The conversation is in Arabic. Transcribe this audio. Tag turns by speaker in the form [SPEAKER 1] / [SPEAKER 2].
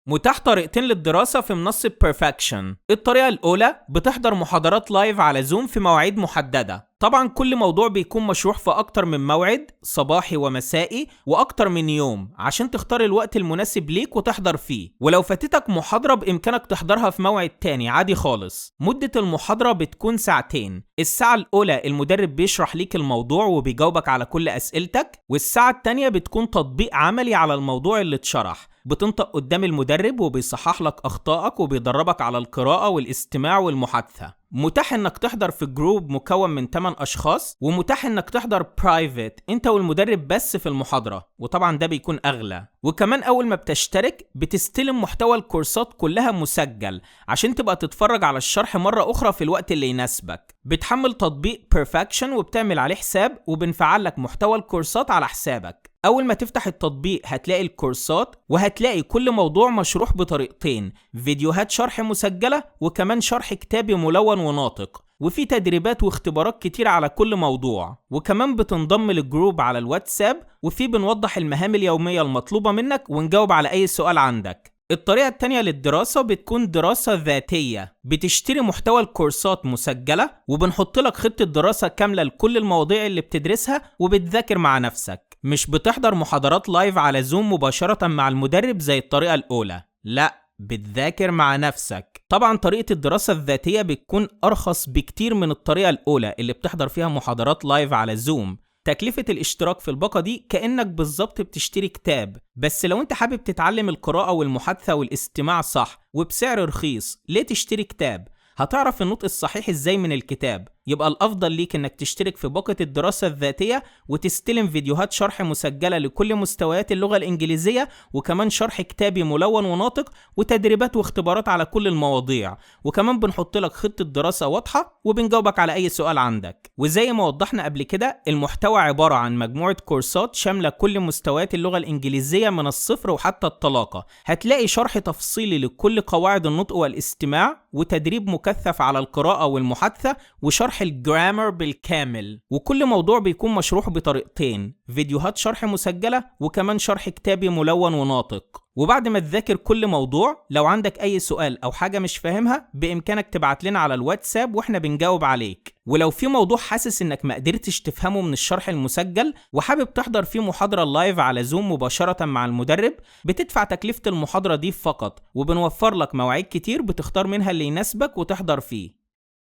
[SPEAKER 1] متاح طريقتين للدراسة في منصة Perfection. الطريقة الأولى بتحضر محاضرات لايف على زوم في مواعيد محددة. طبعا كل موضوع بيكون مشروح في أكتر من موعد، صباحي ومسائي وأكتر من يوم، عشان تختار الوقت المناسب ليك وتحضر فيه. ولو فاتتك محاضرة بإمكانك تحضرها في موعد تاني عادي خالص. مدة المحاضرة بتكون ساعتين. الساعة الأولى المدرب بيشرح ليك الموضوع وبيجاوبك على كل أسئلتك، والساعة التانية بتكون تطبيق عملي على الموضوع اللي اتشرح. بتنطق قدام المدرب وبيصحح لك أخطائك وبيدربك على القراءة والاستماع والمحادثة. متاح انك تحضر في جروب مكون من 8 اشخاص، ومتاح انك تحضر برايفت انت والمدرب بس في المحاضرة، وطبعا ده بيكون اغلى. وكمان اول ما بتشترك بتستلم محتوى الكورسات كلها مسجل عشان تبقى تتفرج على الشرح مرة اخرى في الوقت اللي يناسبك. بتحمل تطبيق Perfection وبتعمل عليه حساب، وبنفعل لك محتوى الكورسات على حسابك. اول ما تفتح التطبيق هتلاقي الكورسات، وهتلاقي كل موضوع مشروح بطريقتين، فيديوهات شرح مسجلة وكمان شرح كتابي ملون وناطق، وفي تدريبات واختبارات كتير على كل موضوع. وكمان بتنضم للجروب على الواتساب، وفي بنوضح المهام اليومية المطلوبة منك ونجاوب على اي سؤال عندك. الطريقة التانية للدراسة بتكون دراسة ذاتية. بتشتري محتوى الكورسات مسجلة، وبنحط لك خطة دراسة كاملة لكل المواضيع اللي بتدرسها، وبتذاكر مع نفسك. مش بتحضر محاضرات لايف على زوم مباشرة مع المدرب زي الطريقة الأولى، لا، بتذاكر مع نفسك. طبعا طريقة الدراسة الذاتية بتكون أرخص بكتير من الطريقة الأولى اللي بتحضر فيها محاضرات لايف على زوم. تكلفة الاشتراك في الباقة دي كأنك بالظبط بتشتري كتاب، بس لو انت حابب تتعلم القراءة والمحادثة والاستماع صح وبسعر رخيص، ليه تشتري كتاب؟ هتعرف النطق الصحيح ازاي من الكتاب. يبقى الافضل ليك انك تشترك في باقة الدراسة الذاتية وتستلم فيديوهات شرح مسجلة لكل مستويات اللغة الانجليزية، وكمان شرح كتابي ملون وناطق، وتدريبات واختبارات على كل المواضيع. وكمان بنحط لك خطة دراسة واضحة، وبنجاوبك على اي سؤال عندك. وزي ما وضحنا قبل كده، المحتوى عبارة عن مجموعة كورسات شاملة كل مستويات اللغة الانجليزية من الصفر وحتى الطلاقة. هتلاقي شرح تفصيلي لكل قواعد النطق والاستماع، وتدريب مكثف على القراءة والمحادثة، وشرح الجرامر بالكامل. وكل موضوع بيكون مشروح بطريقتين، فيديوهات شرح مسجلة وكمان شرح كتابي ملون وناطق. وبعد ما تذاكر كل موضوع، لو عندك اي سؤال او حاجة مش فاهمها بامكانك تبعت لنا على الواتساب واحنا بنجاوب عليك. ولو في موضوع حاسس انك ما قدرتش تفهمه من الشرح المسجل وحابب تحضر فيه محاضرة لايف على زوم مباشرة مع المدرب، بتدفع تكلفة المحاضرة دي فقط، وبنوفر لك مواعيد كتير بتختار منها اللي يناسبك وتحضر فيه.